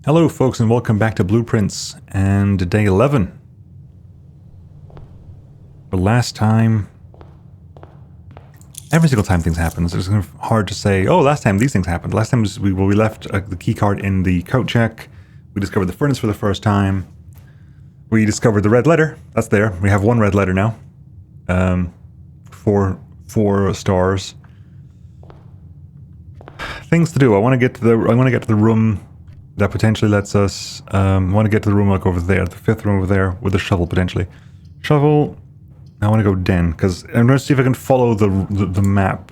Hello folks and welcome back to Blueprints and day 11. The last time, every single time things happen, it's kind of hard to say, oh, last time these things happened. Last time we left the key card in the coat check. We discovered the furnace for the first time. We discovered the red letter. That's there. We have one red letter now. Four stars. Things to do. I want to get to the room that potentially lets us. I want to get to the room like over there, the fifth room over there with the shovel potentially. Shovel. I want to go den because I'm going to see if I can follow the map.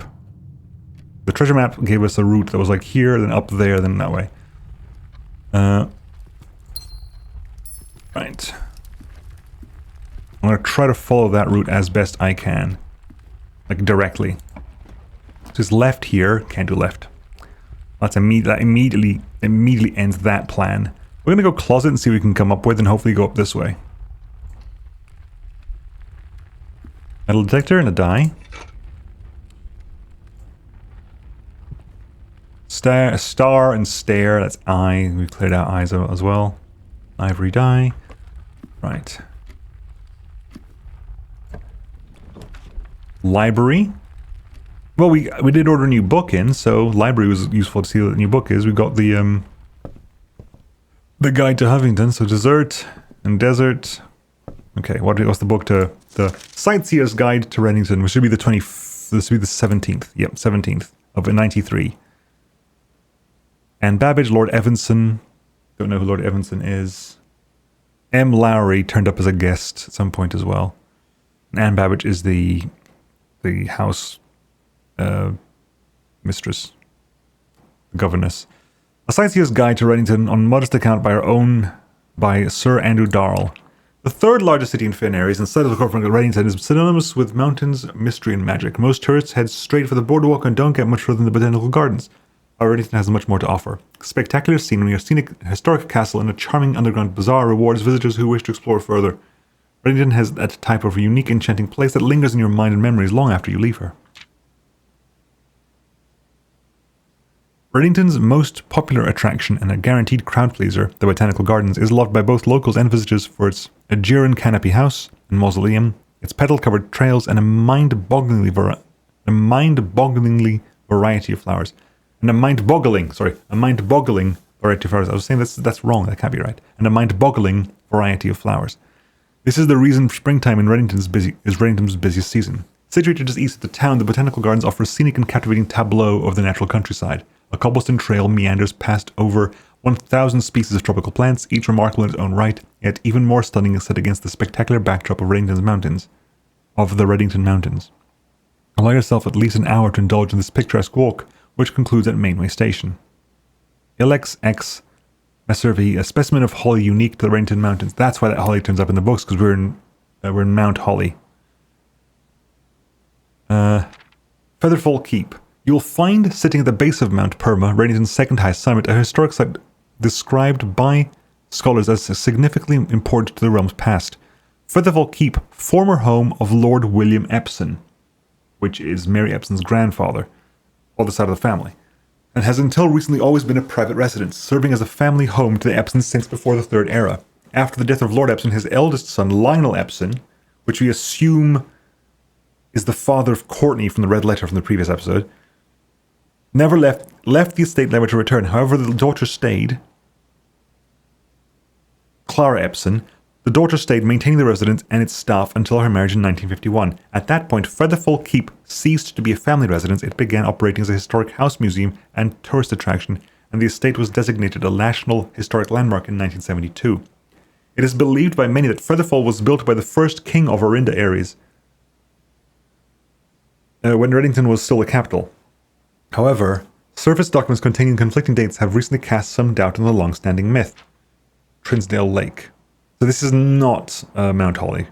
The treasure map gave us a route that was like here, then up there, then that way. Right. I'm going to try to follow that route as best I can, like directly. Just left here, can't do left. That immediately ends that plan. We're going to go closet and see what we can come up with and hopefully go up this way. Metal detector and a die. Star and stare, that's eye. We've cleared out eyes as well. Ivory die. Right. Library. Well, we did order a new book in, so library was useful to see what the new book is. We got the guide to Huffington, so dessert and desert. Okay, what's the book to the Sightseer's Guide to Reddington, which should be the 20th. This should be the 17th. Yep, 17th of 93. And Babbage, Lord Evanson. Don't know who Lord Evanson is. M. Lowry turned up as a guest at some point as well. And Anne Babbage is the house mistress, the governess. A Sightseer's Guide to Reddington on modest account by Sir Andrew Darrell. The third largest city in Finn Areas and site of the corporate Reddington is synonymous with mountains, mystery, and magic. Most tourists head straight for the boardwalk and don't get much further than the botanical gardens. However, Reddington has much more to offer. Spectacular scenery, a scenic historic castle, and a charming underground bazaar rewards visitors who wish to explore further. Reddington has that type of unique, enchanting place that lingers in your mind and memories long after you leave her. Reddington's most popular attraction and a guaranteed crowd pleaser, the Botanical Gardens, is loved by both locals and visitors for its Aegean canopy house and mausoleum, its petal-covered trails, and a mind-bogglingly variety of flowers. And a mind-boggling variety of flowers. I was saying that's wrong. That can't be right. And a mind-boggling variety of flowers. This is the reason springtime in Reddington's busiest season. Situated just east of the town, the Botanical Gardens offer a scenic and captivating tableau of the natural countryside. A cobblestone trail meanders past over 1,000 species of tropical plants, each remarkable in its own right, yet even more stunning set against the spectacular backdrop of the Reddington Mountains. Allow yourself at least an hour to indulge in this picturesque walk, which concludes at Mainway Station. Ilex X Messervy, a specimen of holly unique to the Reddington Mountains. That's why that holly turns up in the books, because we're in Mount Holly. Featherfall Keep. You'll find, sitting at the base of Mount Perma, Reddington's second highest summit, a historic site described by scholars as significantly important to the realm's past. Featherfall Keep, former home of Lord William Epson, which is Mary Epson's grandfather, other side of the family, and has until recently always been a private residence, serving as a family home to the Epsons since before the Third Era. After the death of Lord Epson, his eldest son, Lionel Epson, which we assume is the father of Courtney from the red letter from the previous episode, never left the estate never to return. However, the daughter stayed. Clara Epson. The daughter stayed, maintaining the residence and its staff until her marriage in 1951. At that point, Featherfall Keep ceased to be a family residence. It began operating as a historic house museum and tourist attraction, and the estate was designated a National Historic Landmark in 1972. It is believed by many that Featherfall was built by the first king of Orinda Ares, when Reddington was still a capital. However, surface documents containing conflicting dates have recently cast some doubt on the long-standing myth. Trinsdale Lake. So this is not Mount Holly.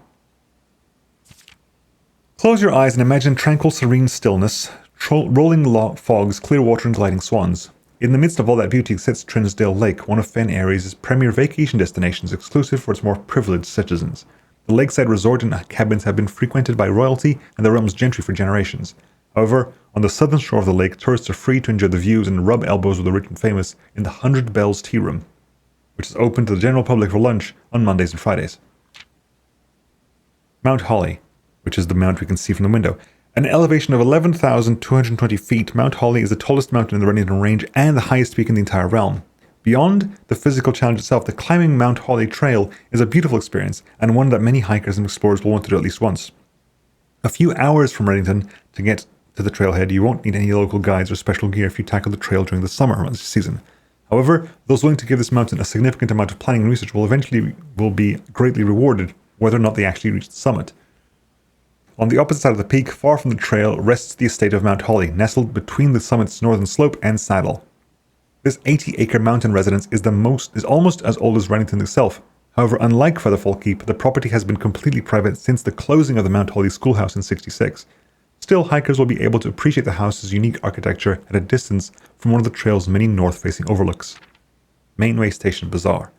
Close your eyes and imagine tranquil, serene stillness, rolling fogs, clear water, and gliding swans. In the midst of all that beauty sits Trinsdale Lake, one of Fen Ares' premier vacation destinations, exclusive for its more privileged citizens. The lakeside resort and cabins have been frequented by royalty and the realm's gentry for generations. However, on the southern shore of the lake, tourists are free to enjoy the views and rub elbows with the rich and famous in the 100 Bells Tea Room. which is open to the general public for lunch on Mondays and Fridays. Mount Holly, which is the mount we can see from the window. At an elevation of 11,220 feet, Mount Holly is the tallest mountain in the Reddington Range and the highest peak in the entire realm. Beyond the physical challenge itself, the climbing Mount Holly trail is a beautiful experience, and one that many hikers and explorers will want to do at least once. A few hours from Reddington to get to the trailhead, you won't need any local guides or special gear if you tackle the trail during the summer season. However, those willing to give this mountain a significant amount of planning and research will be greatly rewarded, whether or not they actually reach the summit. On the opposite side of the peak, far from the trail, rests the estate of Mount Holly, nestled between the summit's northern slope and saddle. This 80-acre mountain residence is almost as old as Reddington itself. However, unlike Featherfall Keep, the property has been completely private since the closing of the Mount Holly schoolhouse in '66. Still, hikers will be able to appreciate the house's unique architecture at a distance from one of the trail's many north-facing overlooks. Mainway Station Bazaar.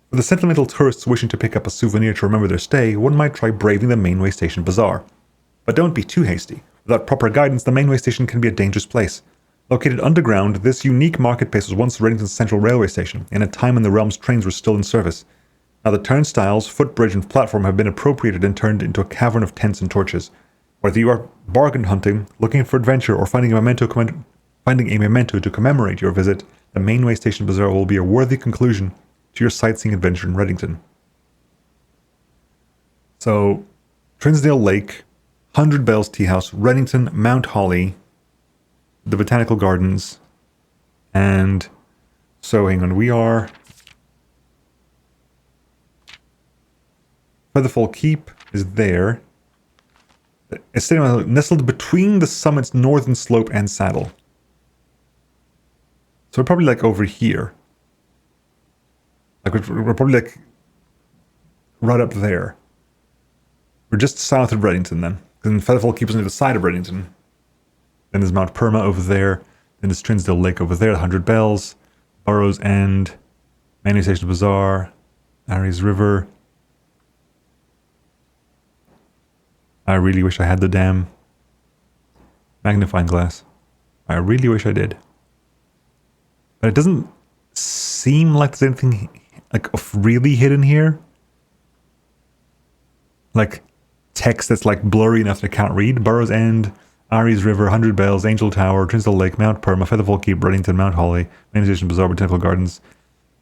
For the sentimental tourists wishing to pick up a souvenir to remember their stay, one might try braving the Mainway Station Bazaar. But don't be too hasty. Without proper guidance, the Mainway Station can be a dangerous place. Located underground, this unique marketplace was once Reddington's central railway station, in a time when the realm's trains were still in service. Now the turnstiles, footbridge, and platform have been appropriated and turned into a cavern of tents and torches. Whether you are bargain hunting, looking for adventure, or finding a memento to commemorate your visit, the Mainway Station Bazaar will be a worthy conclusion to your sightseeing adventure in Reddington. So, Trinsdale Lake, 100 Bells Tea House, Reddington, Mount Holly, the Botanical Gardens, and so hang on, we are Featherfall Keep is there. It's sitting nestled between the summit's northern slope and saddle. So we're probably like over here. Like we're probably like right up there. We're just south of Reddington then. Then Featherfall Keep is on the side of Reddington. Then there's Mount Perma over there. Then there's Trinsdale Lake over there, 100 Bells, Burrows End, Mainway Station Bazaar, Aries River. I really wish I had the damn magnifying glass. I really wish I did. But it doesn't seem like there's anything like really hidden here. Like text that's like blurry enough that I can't read. Burrows End, Aries River, 100 Bells, Angel Tower, Trinsdale Lake, Mount Perma, Featherfall Keep, Reddington, Mount Holly, Mainway Station Bazaar, Botanical Gardens,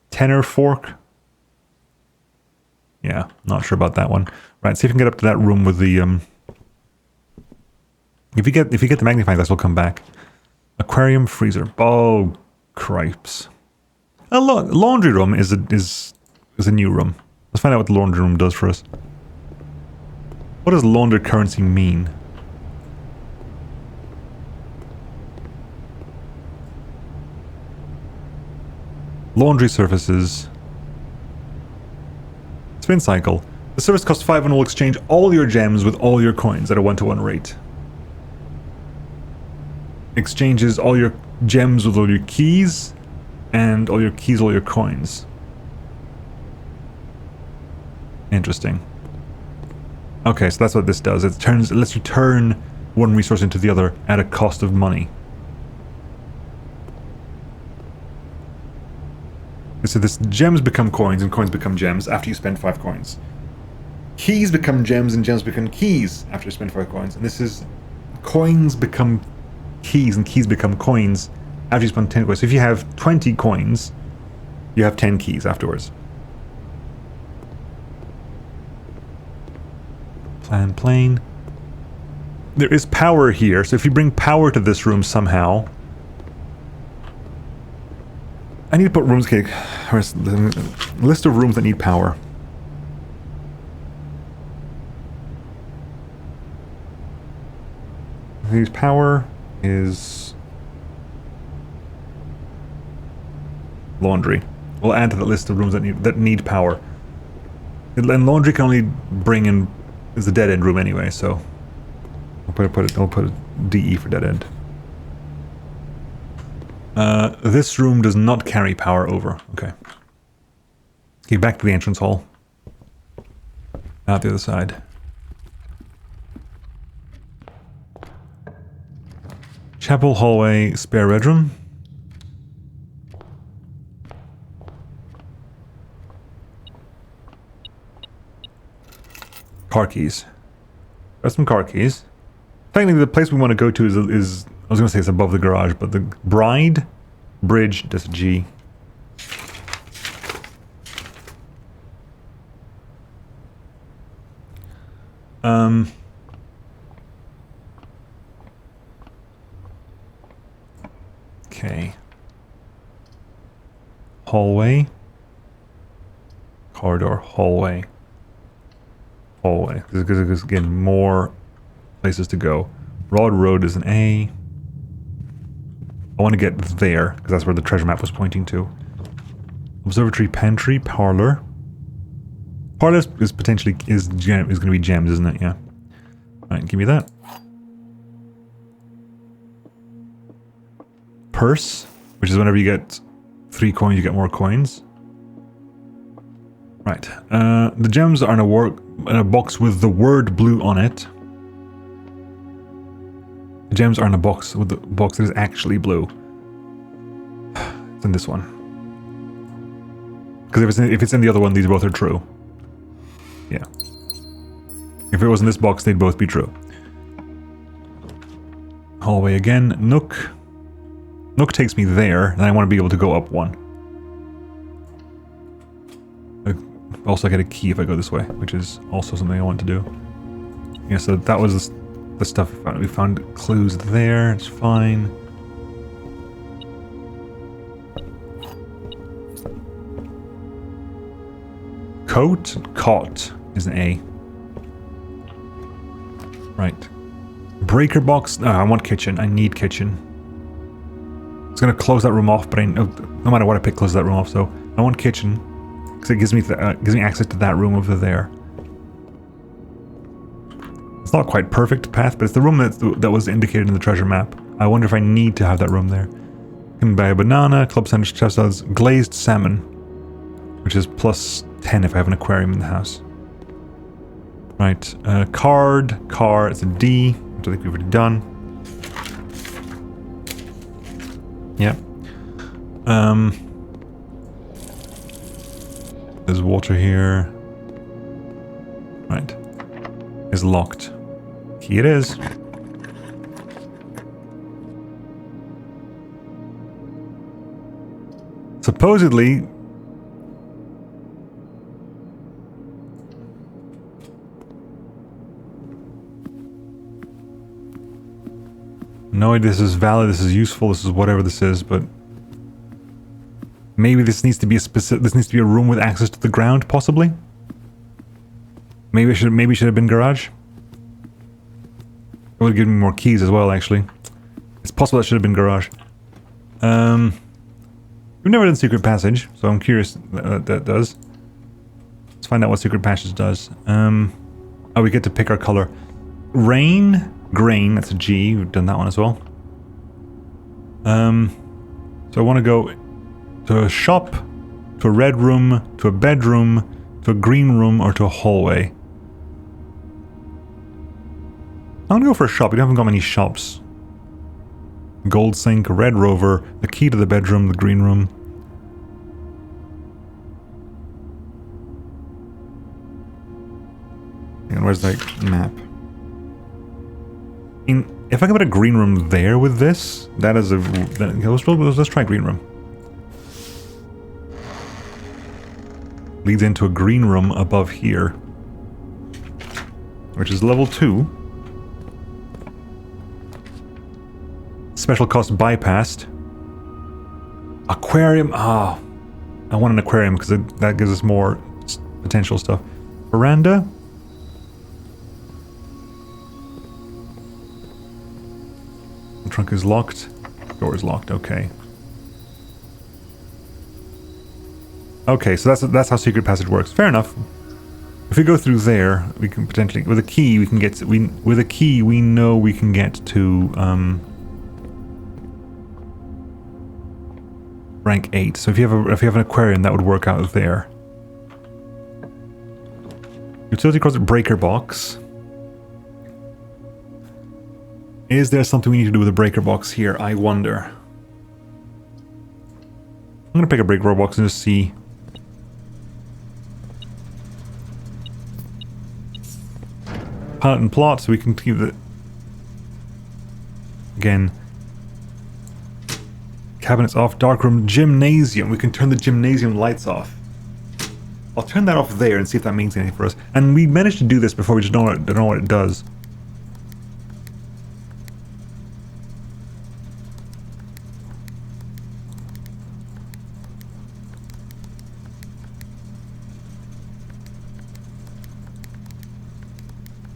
Tenor Fork. Yeah, not sure about that one. Right, see if we can get up to that room with the If you get the magnifying glass, we'll come back. Aquarium, freezer. Oh, cripes. A laundry room is a new room. Let's find out what the laundry room does for us. What does launder currency mean? Laundry surfaces. Spin cycle. The service costs 5 and will exchange all your gems with all your coins at a 1-to-1 rate. Exchanges all your gems with all your keys, and all your keys, all your coins. Interesting. Okay, so that's what this does. It lets you turn one resource into the other at a cost of money. So this gems become coins and coins become gems after you spend 5 coins. Keys become gems and gems become keys after you spend 5 coins. And this is coins become keys and keys become coins after you spend 10 coins. So if you have 20 coins, you have 10 keys afterwards. Plan plane. There is power here, so if you bring power to this room somehow... I need to put rooms... Okay, where's the list of rooms that need power? These power is... laundry. We'll add to the list of rooms that need power. And laundry can only bring in... is a dead end room anyway, so... I'll put a DE for dead end. This room does not carry power over. Okay. Okay, back to the entrance hall. Out the other side. Chapel, hallway, spare bedroom. Car keys. Got some car keys. Technically, the place we want to go to is I was going to say it's above the garage, but the bride, bridge, that's a G. Okay. Hallway. Corridor, hallway. Hallway. Because again, more places to go. Broad Road is an A. I want to get there, because that's where the treasure map was pointing to. Observatory, pantry, parlor. Parlor is potentially is going to be gems, isn't it? Yeah. Alright, give me that. Purse, which is whenever you get 3 coins, you get more coins. Right. The gems are in a box with the word blue on it. The gems are in a box with the box that is actually blue. It's in this one. Because if it's in the other one, these both are true. Yeah. If it was in this box, they'd both be true. Hallway again. Nook. Nook takes me there, and I want to be able to go up one. I also get a key if I go this way, which is also something I want to do. Yeah, so that was the stuff we found. We found clues there, it's fine. Coat, cot is an A. Right. Breaker box. No, I want kitchen. I need kitchen. It's gonna close that room off, but no matter what I pick, close that room off. So I want kitchen because it gives me access to that room over there. It's not quite perfect path, but it's the room that was indicated in the treasure map. I wonder if I need to have that room there. Can buy a banana, club sandwich, chef salads, glazed salmon, which is plus 10 if I have an aquarium in the house. Right, car, it's a D, which I think we've already done. Yep. There's water here. Right. It's locked. Key it is. Supposedly... No idea this is valid, this is useful, this is whatever this is, but... Maybe this needs to be a room with access to the ground, possibly? Maybe it should have been garage? It would have given me more keys as well, actually. It's possible that should have been garage. We've never done secret passage, so I'm curious what that does. Let's find out what secret passage does. Oh, we get to pick our color. Rain, grain, that's a G. We've done that one as well. So I want to go to a shop, to a red room, to a bedroom, to a green room, or to a hallway. I'm gonna go for a shop. We haven't got many shops. Gold sink, a red rover, the key to the bedroom, the green room. And where's the map? If I can put a green room there with this, that is a... Let's try green room. Leads into a green room above here, which is level 2. Special cost bypassed. Aquarium. Ah, I want an aquarium because that gives us more potential stuff. Veranda. The trunk is locked. Door is locked. Okay. Okay, so that's how secret passage works. Fair enough. If we go through there, we can potentially with a key we can get to, with a key we know we can get to rank 8. So if you have an aquarium, that would work out there. Utility closet breaker box. Is there something we need to do with a breaker box here? I wonder. I'm gonna pick a breaker box and just see. Pilot and plot, so we can keep the... Again. Cabinets off, darkroom, gymnasium. We can turn the gymnasium lights off. I'll turn that off there and see if that means anything for us. And we managed to do this before, we just don't know what it does.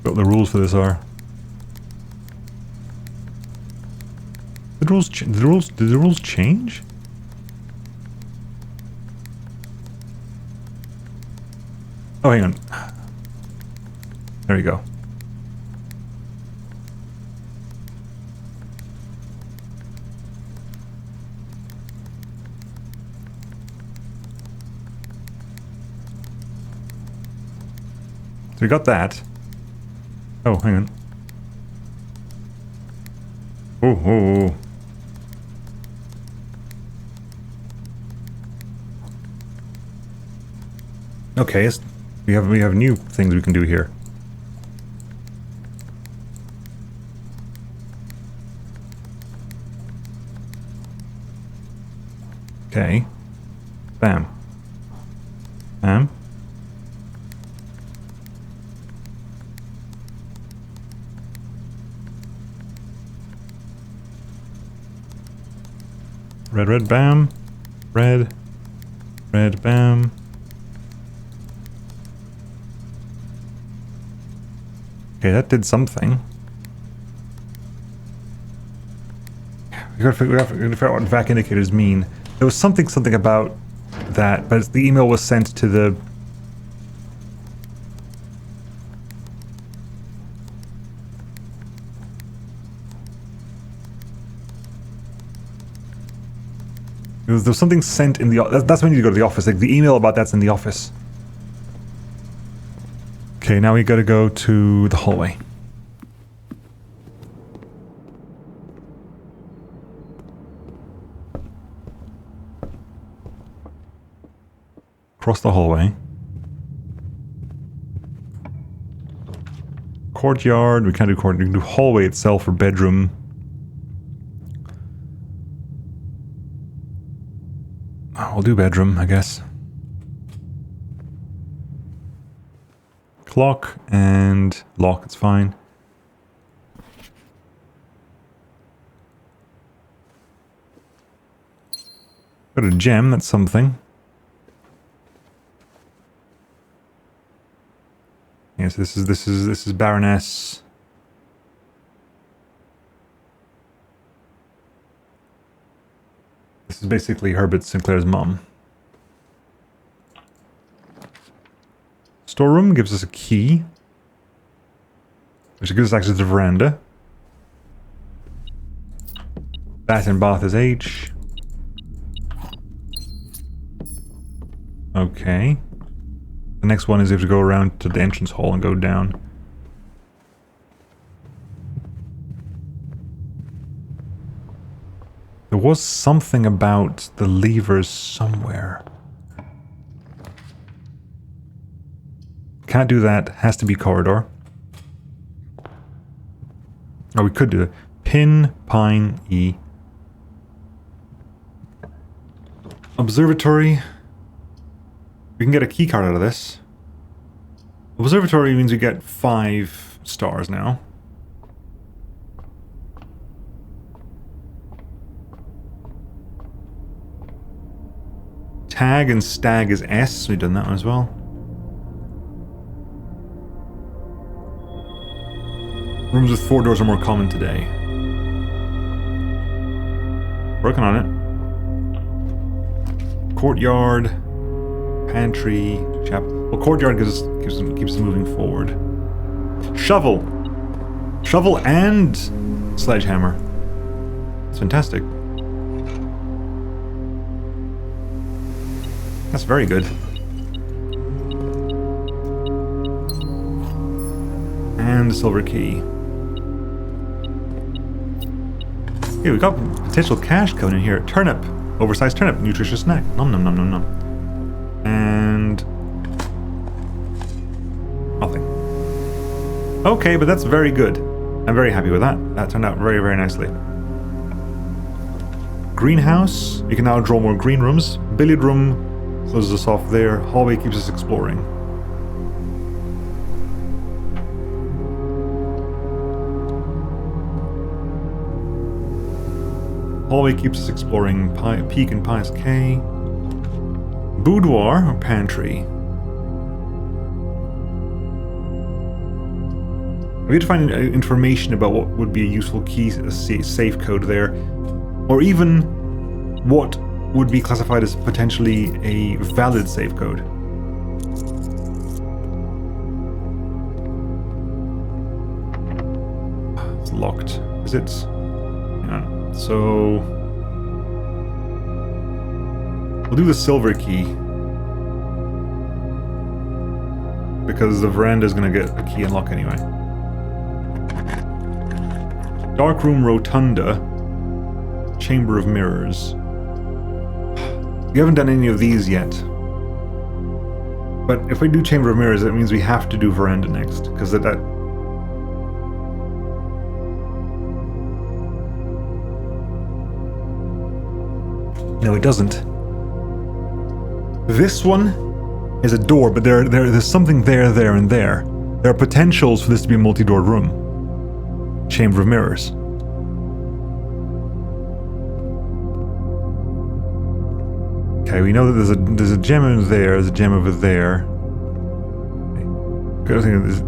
What the rules for this are. Did the rules change? Oh, hang on. There you go. So we got that. Oh, hang on. Oh. Okay, we have new things we can do here. Okay. Bam. Bam. Red, bam. Red, bam. Okay, that did something. We gotta figure out what vac indicators mean. There was something about that, but the email was sent to the... There's something sent in the... That's when you go to the office. Like, the email about that's in the office. Okay, now we gotta go to the hallway. Across the hallway. Courtyard. We can't do courtyard. We can do hallway itself or bedroom. We'll do bedroom, I guess. Clock and lock, it's fine. Got a gem, that's something. Yes, this is Baroness. This is basically Herbert Sinclair's mom. Storeroom gives us a key, which gives us access to the veranda. Bath and bath is H. Okay. The next one is you have to go around to the entrance hall and go down. There was something about the levers somewhere. Can't do that. Has to be corridor. Oh, we could do it. Pin, pine, E. Observatory. We can get a key card out of this. Observatory means we get 5 stars now. Tag and stag is S. We've done that one as well. Rooms with 4 doors are more common today. Working on it. Courtyard, pantry, chapel. Well, courtyard keeps us moving forward. Shovel, shovel and sledgehammer. That's fantastic. That's very good. And a silver key. Hey, we got potential cash coming in here. Turnip. Oversized turnip. Nutritious snack. Nom nom nom nom nom. And... nothing. okay, but that's very good. I'm very happy with that. That turned out very, very nicely. Greenhouse. You can now draw more green rooms. Billiard room closes us off there. Hallway keeps us exploring. Hallway keeps us exploring. Peak and Pious K. Boudoir or pantry. We had to find information about what would be a useful key, a safe code there, or even what would be classified as potentially a valid safe code. It's locked. Is it? Hang on. So we'll do the silver key because the veranda is going to get a key unlock anyway. Dark room rotunda. Chamber of mirrors. We haven't done any of these yet. But if we do Chamber of Mirrors, that means we have to do veranda next, because that... No, it doesn't. This one is a door, but there's something there, and there. There are potentials for this to be a multi-doored room. Chamber of Mirrors. Okay, we know that there's a gem over there, there's a gem over there. Okay.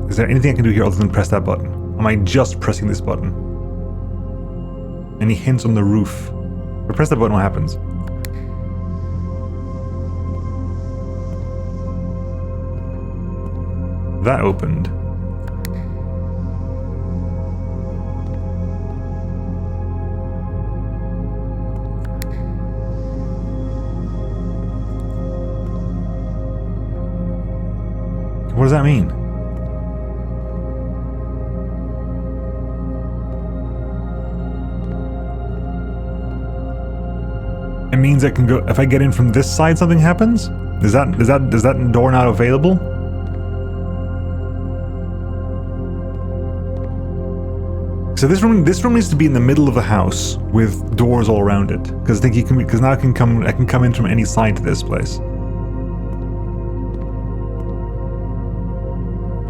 Is there anything I can do here other than press that button? Am I just pressing this button? Any hints on the roof? If I press that button, what happens? That opened. What does that mean? It means I can go if I get in from this side. Something happens. Is that door not available? So this room needs to be in the middle of the house with doors all around it, because I think now I can come in from any side to this place.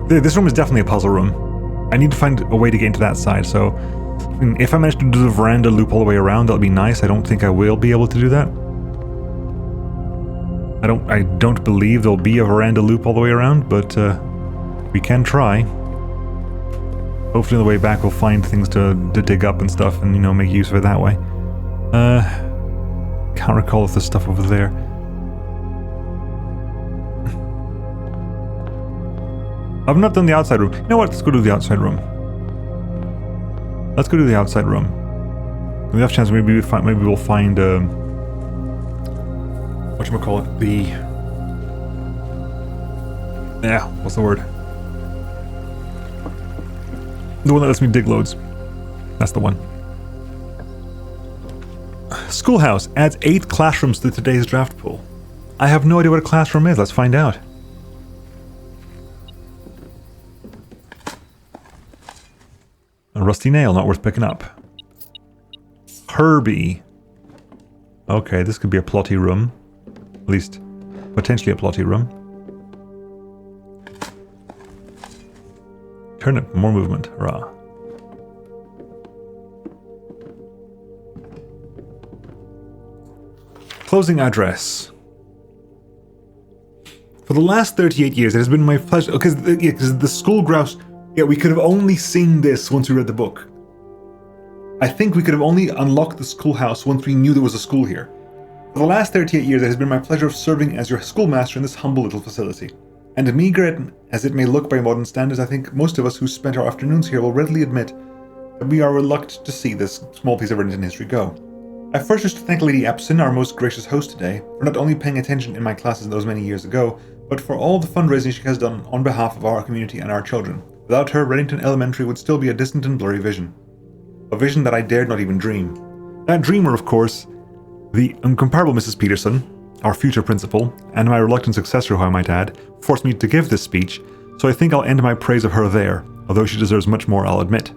This room is definitely a puzzle room. I need to find a way to get into that side, so if I manage to do the veranda loop all the way around, that'll be nice. I don't think I will be able to do that. I don't believe there'll be a veranda loop all the way around, but we can try. Hopefully on the way back we'll find things to dig up and stuff and, make use of it that way. Can't recall if there's stuff over there. I've not done the outside room. You know what? Let's go do the outside room. Let's go do the outside room. We have a chance. Maybe we'll find. Whatchamacallit? What's the word? The one that lets me dig loads. That's the one. Schoolhouse adds 8 classrooms to today's draft pool. I have no idea what a classroom is. Let's find out. A rusty nail, not worth picking up. Herbie. Okay, this could be a plotty room. At least, potentially a plotty room. Turnip, more movement. Hurrah. Closing address. For the last 38 years, it has been my pleasure... Because the school grouse... Yeah, we could have only seen this once we read the book. I think we could have only unlocked the schoolhouse once we knew there was a school here. For the last 38 years, it has been my pleasure of serving as your schoolmaster in this humble little facility. And meagre as it may look by modern standards, I think most of us who spent our afternoons here will readily admit that we are reluctant to see this small piece of Renton history go. I first wish to thank Lady Epson, our most gracious host today, for not only paying attention in my classes those many years ago, but for all the fundraising she has done on behalf of our community and our children. Without her, Reddington Elementary would still be a distant and blurry vision. A vision that I dared not even dream. That dreamer, of course, the incomparable Mrs. Peterson, our future principal, and my reluctant successor, who I might add, forced me to give this speech, so I think I'll end my praise of her there. although she deserves much more, I'll admit.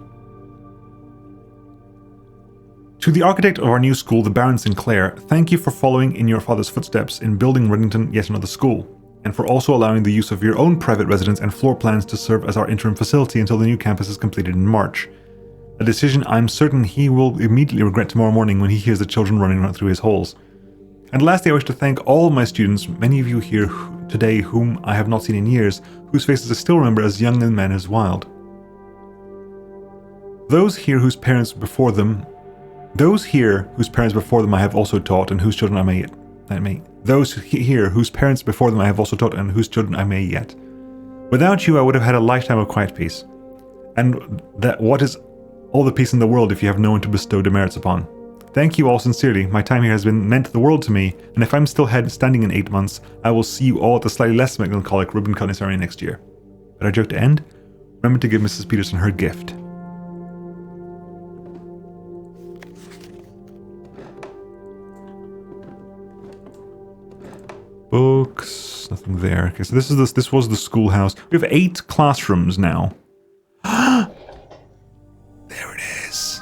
To the architect of our new school, the Baron Sinclair, thank you for following in your father's footsteps in building Reddington yet another school, and for also allowing the use of your own private residence and floor plans to serve as our interim facility until the new campus is completed in March. A decision I'm certain he will immediately regret tomorrow morning when he hears the children running around through his halls. And lastly, I wish to thank all my students, many of you here today whom I have not seen in years, whose faces I still remember as young and men as wild. Those here whose parents before them I have also taught and whose children I may yet. Without you, I would have had a lifetime of quiet peace. And that what is all the peace in the world if you have no one to bestow demerits upon? Thank you all sincerely. My time here has meant the world to me, and if I'm still standing in 8 months, I will see you all at the slightly less melancholic ribbon cutting ceremony next year. But our joke to end, remember to give Mrs. Peterson her gift. Books, nothing there. Okay, so this was the schoolhouse. We have 8 classrooms now. There it is.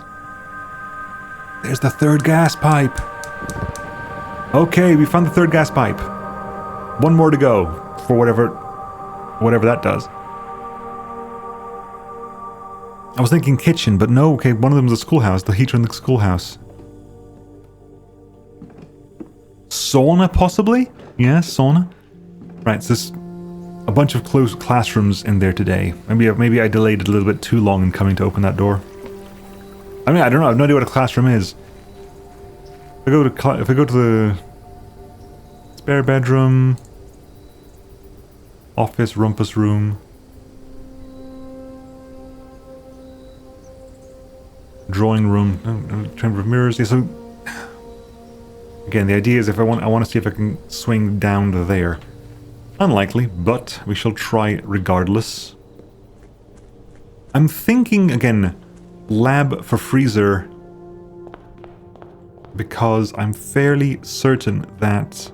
There's the third gas pipe. Okay, we found the third gas pipe. One more to go for whatever that does. I was thinking kitchen, but no. Okay, one of them is the schoolhouse. The heater in the schoolhouse. Sauna, possibly. Yeah, sauna. Right, so there's a bunch of closed classrooms in there today. Maybe I delayed it a little bit too long in coming to open that door. I mean, I don't know. I have no idea what a classroom is. If I go to the spare bedroom, office, rumpus room, drawing room, chamber of mirrors. Yeah, so again, the idea is if I want to see if I can swing down to there. Unlikely, but we shall try regardless. I'm thinking again, lab for freezer, because I'm fairly certain that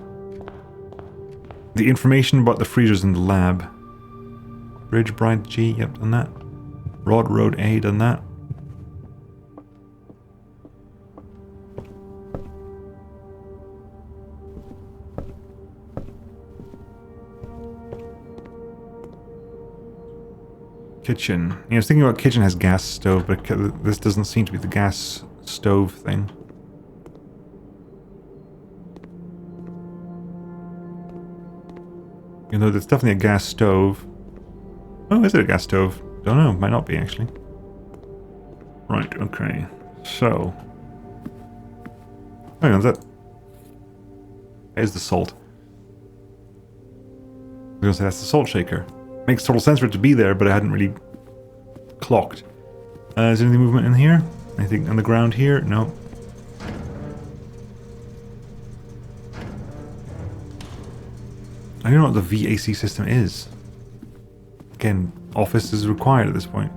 the information about the freezer's in the lab. Bridge Bride G, yep, done that. Rod Road A, done that. Kitchen. Yeah, I was thinking about kitchen has gas stove, but this doesn't seem to be the gas stove thing. You know, there's definitely a gas stove. Oh, is it a gas stove? Don't know. Might not be, actually. Right, okay. So. Hang on, there's the salt. I was going to say that's the salt shaker. Makes total sense for it to be there, but I hadn't really clocked. Is there any movement in here? Anything on the ground here? No. I don't know what the VAC system is. Again, office is required at this point.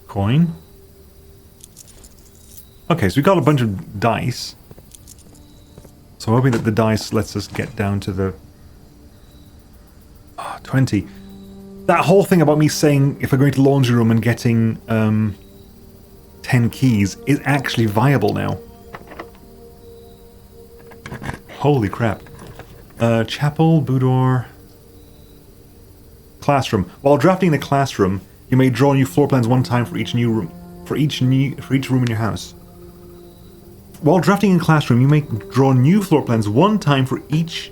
Coin. Okay, so we got a bunch of dice. So I'm hoping that the dice lets us get down to the 20. That whole thing about me saying if we're going to laundry room and getting 10 keys is actually viable now. Holy crap. Chapel, boudoir, classroom. While drafting the classroom, you may draw new floor plans one time for each new room. For each room in your house. While drafting in classroom, you may draw new floor plans one time for each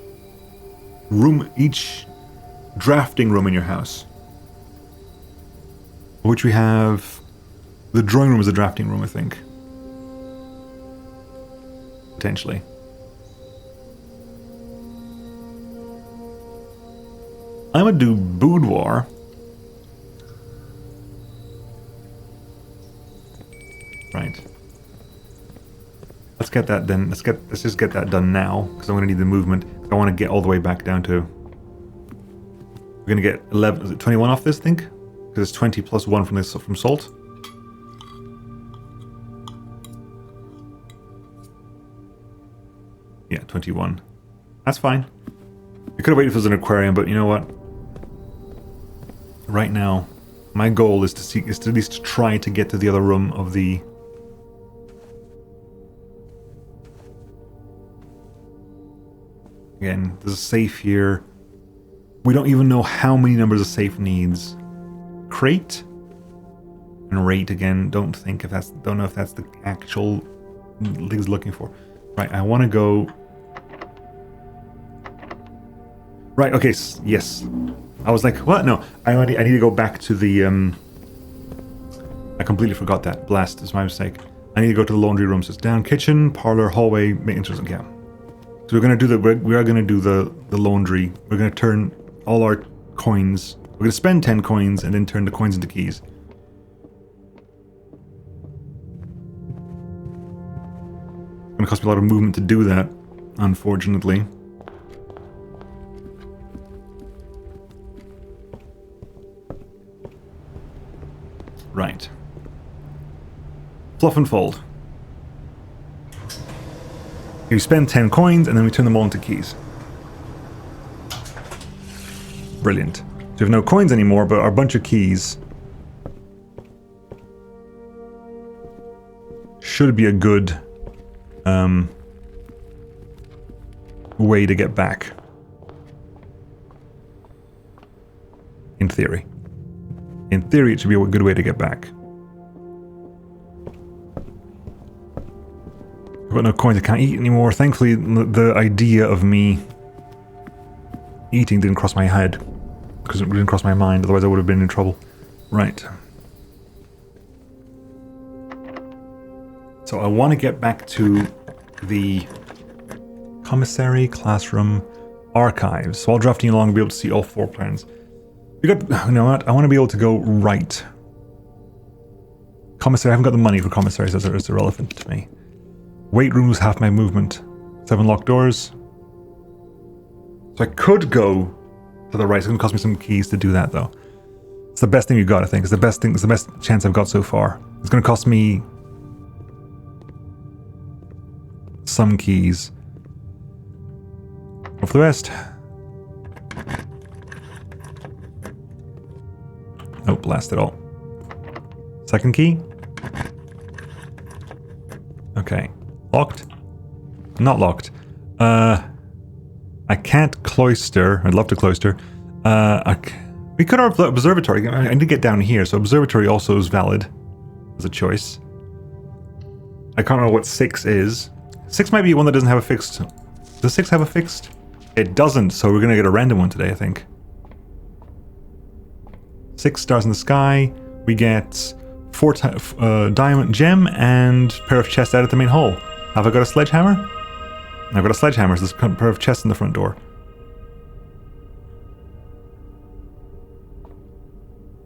drafting room in your house. Which we have... The drawing room is a drafting room, I think. Potentially. I'm gonna do boudoir. Right. Let's get that done. Let's just get that done now, because I'm gonna need the movement. I want to get all the way back down to. We're gonna get 11. Is it 21 off this? I think, because it's 20 plus 1 from salt. Yeah, 21. That's fine. I could have waited if it was an aquarium, but you know what? Right now, my goal is to at least try to get to the other room of the... Again, there's a safe here. We don't even know how many numbers a safe needs. Crate and rate again. Don't know if that's the actual things looking for. Right, I want to go. Right, okay, yes. I was like, what? No, I need to go back to the. I completely forgot that. Blast is my mistake. I need to go to the laundry room. So it's down, kitchen, parlor, hallway, maintenance. Yeah. So we're gonna do we are gonna do the laundry. We're gonna turn all our coins. We're gonna spend 10 coins and then turn the coins into keys. It's gonna cost me a lot of movement to do that, unfortunately. Right. Fluff and fold. You spend 10 coins and then we turn them all into keys. Brilliant. So we have no coins anymore, but our bunch of keys should be a good way to get back. In theory. In theory, it should be a good way to get back. I've got no coins, I can't eat anymore. Thankfully, the idea of me eating didn't cross my head. Because it didn't cross my mind, otherwise I would have been in trouble. Right. So I want to get back to the commissary, classroom, archives. So I'll draft you along and be able to see all 4 plans. You know what? I want to be able to go right. Commissary, I haven't got the money for commissary, so it's irrelevant to me. Weight room was half my movement. 7 locked doors. So I could go to the right. It's going to cost me some keys to do that, though. It's the best thing you've got, I think. It's the best thing. It's the best chance I've got so far. It's going to cost me some keys. Go for the rest. Nope, blast it all. Second key. Okay. Locked? Not locked. I can't cloister. I'd love to cloister. We could have observatory. I need to get down here, so observatory also is valid as a choice. I can't remember what 6 is. 6 might be one that doesn't have a fixed... Does 6 have a fixed? It doesn't, so we're going to get a random one today, I think. 6 stars in the sky. We get 4 diamond gem and pair of chests out at the main hall. Have I got a sledgehammer? I've got a sledgehammer, so there's a pair of chests in the front door.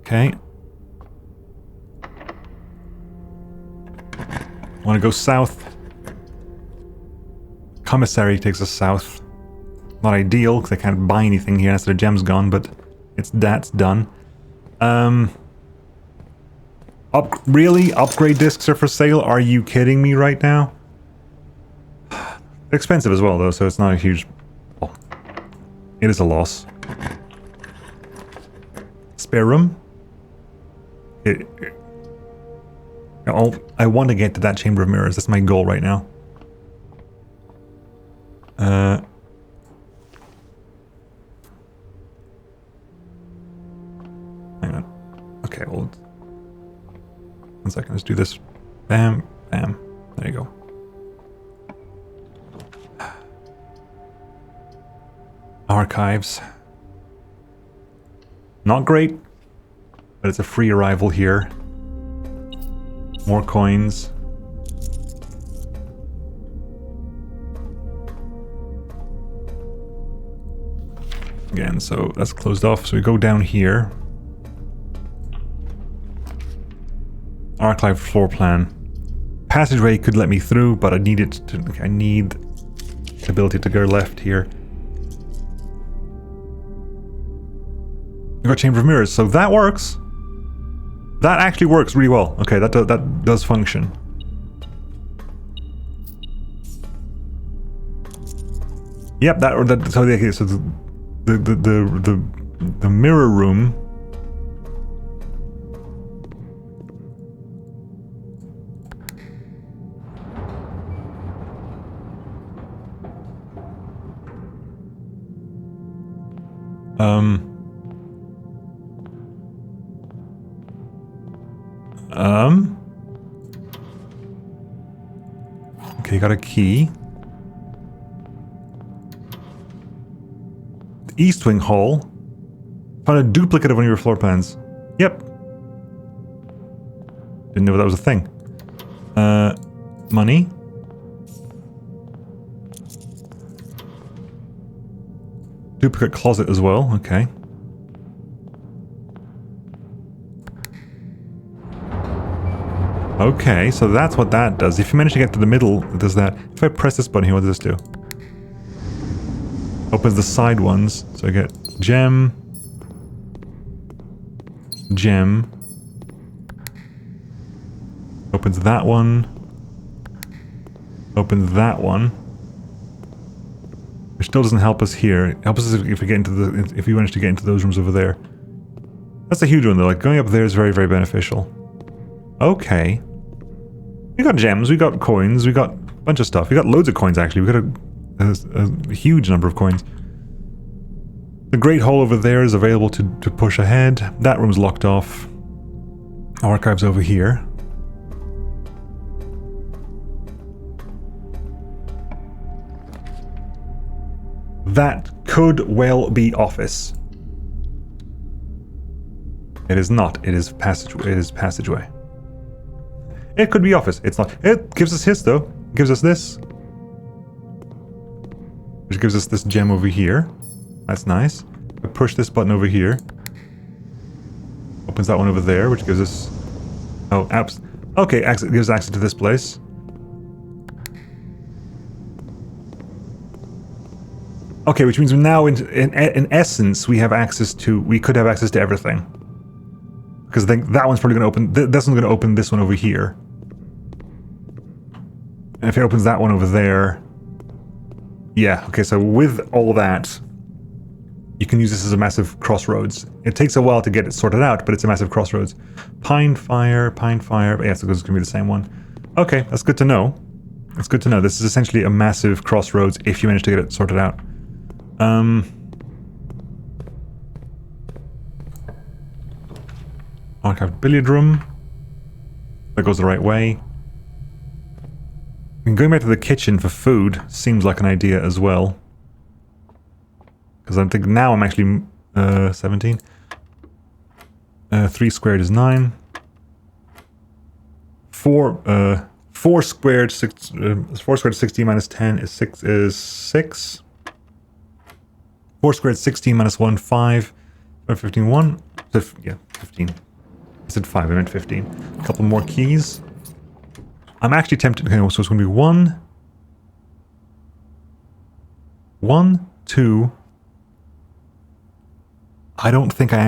Okay. I want to go south. Commissary takes us south. Not ideal, because I can't buy anything here unless the gem's gone, but that's done. Really? Upgrade discs are for sale? Are you kidding me right now? They're expensive as well, though, so it's not a huge... Well, it is a loss. Spare room? I want to get to that chamber of mirrors. That's my goal right now. Hang on. Okay, well... 1 second, let's do this. Bam, bam. There you go. Archives. Not great, but it's a free arrival here. More coins. Again, so that's closed off. So we go down here. Archive floor plan. Passageway could let me through, but I need the ability to go left here. We got Chamber of Mirrors, so that works. That actually works really well. Okay, that does function. Yep, so the mirror room. Okay, you got a key. The East Wing Hall. Found a duplicate of one of your floor plans. Yep. Didn't know that was a thing. Money. Duplicate closet as well, okay. Okay, so that's what that does. If you manage to get to the middle, it does that. If I press this button here, what does this do? Opens the side ones. So I get gem. Gem. Opens that one. Opens that one. Which still doesn't help us here. It helps us if we get into the if we manage to get into those rooms over there. That's a huge one though. Like going up there is very, very beneficial. Okay. We got gems, we got coins, we got a bunch of stuff. We got loads of coins actually. We got a huge number of coins. The Great Hall over there is available to push ahead. That room's locked off. Archives over here. That could well be office. It is not. It is passage. It is passageway. It could be office. It's not. It gives us his though. It gives us this, which gives us this gem over here. That's nice. I push this button over here. Opens that one over there, which gives us. Oh, apps. Okay, gives access to this place. Okay, which means now, in essence, we have access to. We could have access to everything. Because I think that one's probably going to open. This one's going to open this one over here. And if it opens that one over there. Yeah, okay, so with all that, you can use this as a massive crossroads. It takes a while to get it sorted out, but it's a massive crossroads. Pine Fire. Yeah, so it's going to be the same one. Okay, that's good to know. That's good to know. This is essentially a massive crossroads if you manage to get it sorted out. Archived billiard room. That goes the right way. And going back to the kitchen for food seems like an idea as well. Because I think now I'm actually 17. 3 squared is 9. 4 squared 16 minus 10 is 6. 4 squared 16 minus 1 5. 15 1. Yeah, 15. I said 5, I meant 15. A couple more keys. I'm actually tempted. Okay, so it's going to be 1, 2. I don't think I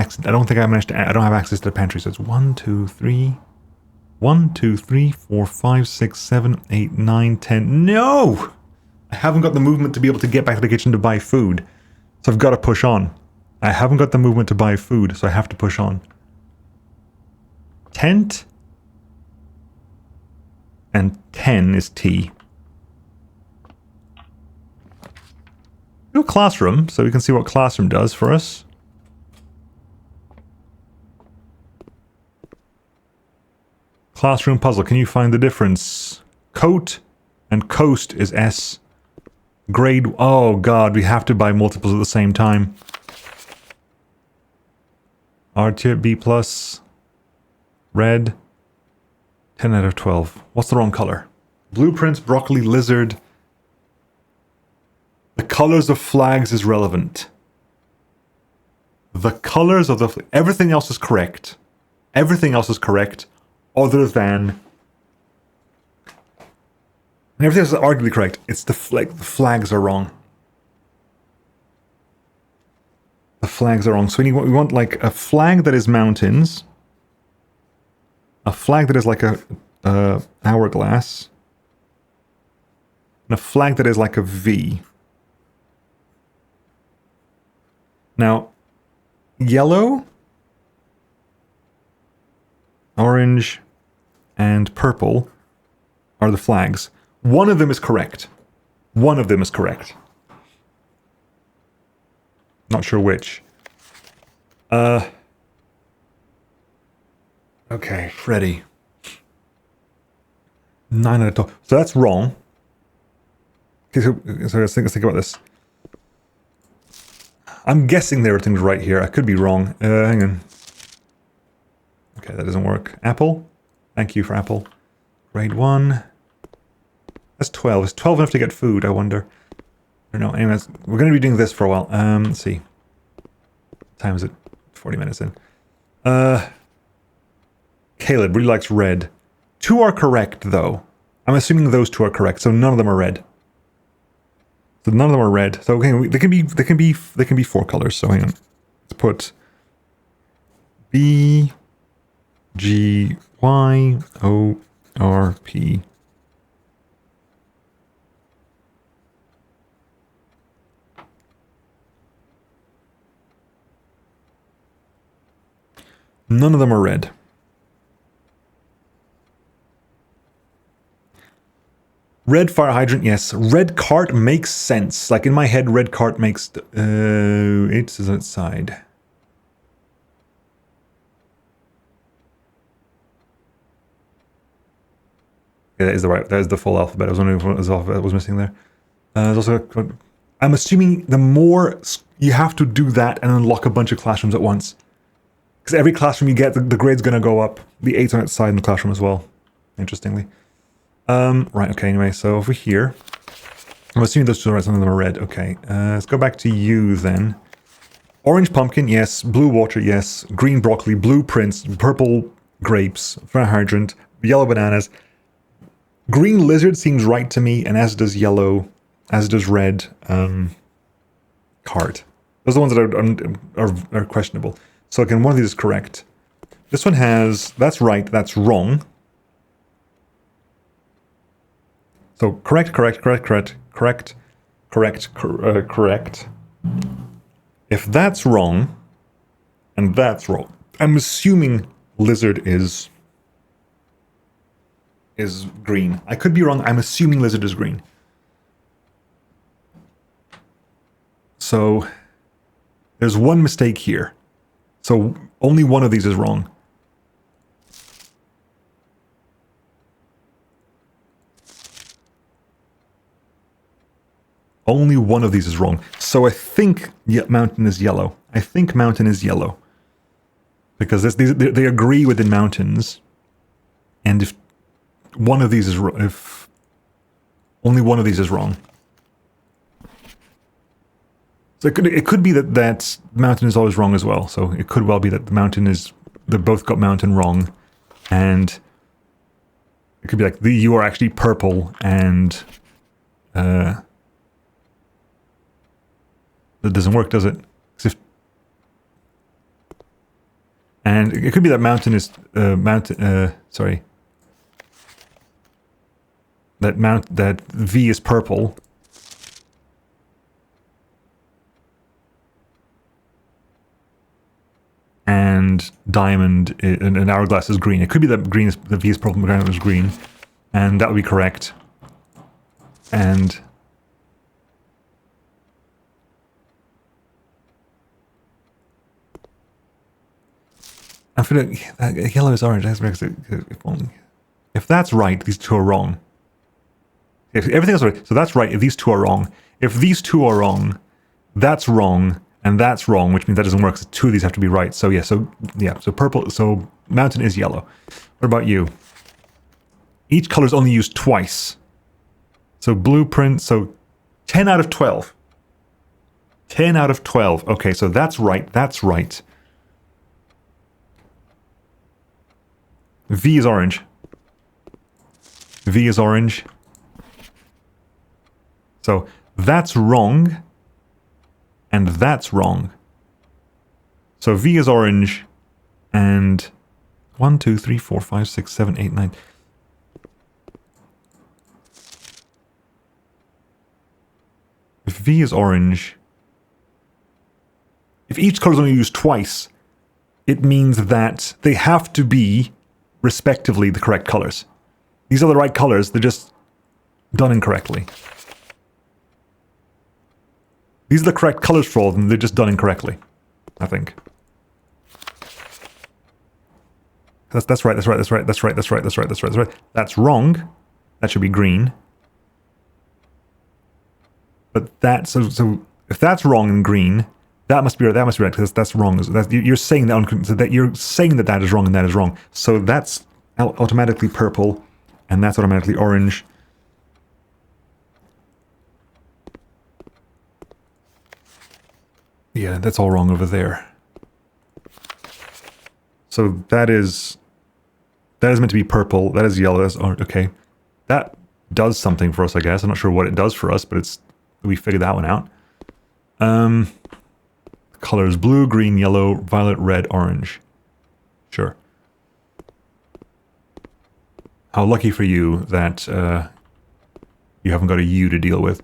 managed to. I don't have access to the pantry, so it's 1, 2, 3. 1, 2, 3, 4, 5, 6, 7, 8, 9, 10. No! I haven't got the movement to be able to get back to the kitchen to buy food. So I've got to push on. I haven't got the movement to buy food, so I have to push on. Tent. And 10 is T. Do a classroom, so we can see what classroom does for us. Classroom puzzle, can you find the difference? Coat and coast is S. Grade, oh god, we have to buy multiples at the same time. R tier, B plus. Red. 10 out of 12. What's the wrong color? Blueprints, broccoli, lizard. The colors of flags is relevant. The colors of the... Everything else is correct. Everything else is correct other than... And everything else is arguably correct. It's the flags are wrong. The flags are wrong. So we want like a flag that is mountains. A flag that is like a hourglass. And a flag that is like a V. Now, yellow, orange, and purple are the flags. One of them is correct. One of them is correct. Not sure which. Okay, Freddy. 9 out of 12. So that's wrong. Okay, so let's think about this. I'm guessing there are things right here. I could be wrong. Hang on. Okay, that doesn't work. Apple? Thank you for apple. Grade 1. That's 12. Is 12 enough to get food, I wonder? I don't know. Anyways, we're going to be doing this for a while. Let's see. What time is it? 40 minutes in. Caleb really likes red. 2 are correct, though. I'm assuming those 2 are correct, so none of them are red. So none of them are red. So okay, they can be 4 colors. So hang on. Let's put B G Y O R P. None of them are red. Red fire hydrant, yes. Red cart makes sense. Like in my head, red cart makes... it's outside. Yeah, that is the right... That is the full alphabet. I was wondering if it was alphabet was missing there. There's also... I'm assuming the more... You have to do that and unlock a bunch of classrooms at once. Because every classroom you get, the grade's going to go up. The 8's on its side in the classroom as well. Interestingly. Right, okay, anyway, so over here, I'm assuming those 2 are right, some of them are red, okay. Let's go back to you then. Orange pumpkin, yes. Blue water, yes. Green broccoli, blue prince, purple grapes, fire hydrant, yellow bananas. Green lizard seems right to me, and as does yellow, as does red, card. Those are the ones that are questionable. So again, one of these is correct. This one has, that's right, that's wrong. So correct. If that's wrong, and that's wrong, I'm assuming lizard is green. I could be wrong. I'm assuming lizard is green. So there's one mistake here. So only one of these is wrong. Only one of these is wrong. So I think mountain is yellow. I think mountain is yellow. Because they agree within mountains. And if one of these is if only one of these is wrong. So it could be that mountain is always wrong as well. So it could well be that the mountain is... They both got mountain wrong. And it could be like, you are actually purple and... That doesn't work, does it? And it could be that mountain is sorry. That V is purple. And diamond and hourglass is green. It could be that the V is purple and diamond is green, and that would be correct. And I feel like yellow is orange. If that's right, these 2 are wrong. If everything else is right, so that's right. If these 2 are wrong, if these 2 are wrong, that's wrong, and that's wrong, which means that doesn't work. So 2 of these have to be right. So yeah, so purple. So mountain is yellow. What about you? Each color is only used twice. So blueprint. So 10 out of 12. 10 out of 12. Okay, so that's right. That's right. V is orange. V is orange. So that's wrong. And that's wrong. So V is orange. And 1, 2, 3, 4, 5, 6, 7, 8, 9. If V is orange. if each color is only used twice, it means that they have to be, respectively, the correct colors. These are the right colors, they're just done incorrectly. These are the correct colors for all of them, they're just done incorrectly, I think. That's right. That's wrong. That should be green. But so if that's wrong in green, that must be right, because that's wrong. You're saying that is wrong and that is wrong. So that's automatically purple, and that's automatically orange. Yeah, that's all wrong over there. So that is meant to be purple. That is yellow. That's orange. Okay, that does something for us, I guess. I'm not sure what it does for us, but we figured that one out. Colors blue, green, yellow, violet, red, orange. Sure. How lucky for you that you haven't got a U to deal with.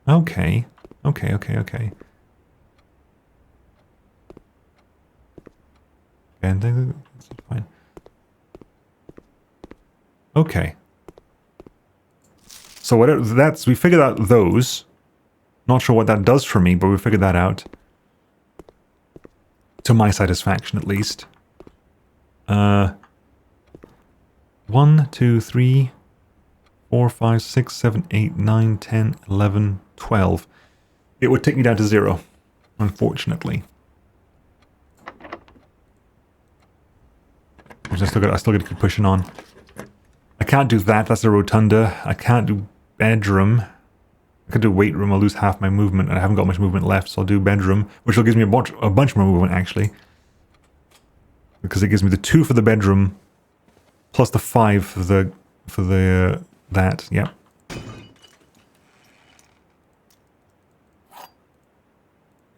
Okay. And that's fine. Okay. So whatever we figured out those. Not sure what that does for me, but we figured that out. To my satisfaction, at least. 1, 2, 3, 4, 5, 6, 7, 8, 9, 10, 11, 12. It would take me down to 0, unfortunately. I still got to keep pushing on. I can't do that. That's a rotunda. I can't do bedroom. I could do weight room. I'll lose half my movement, and I haven't got much movement left, so I'll do bedroom, which will give me a bunch more movement actually, because it gives me the 2 for the bedroom, plus the 5 for the that. Yep.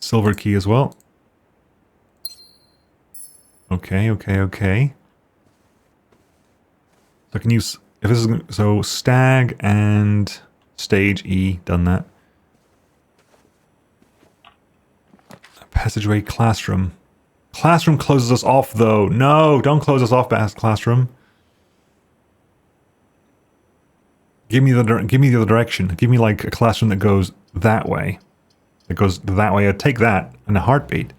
Silver key as well. Okay. So I can use, if this is, so stag and stage E, done that. Passageway, classroom. Classroom closes us off though. No, don't close us off, classroom. Give me the other direction. Give me like a classroom that goes that way. It goes that way. I'd take that in a heartbeat.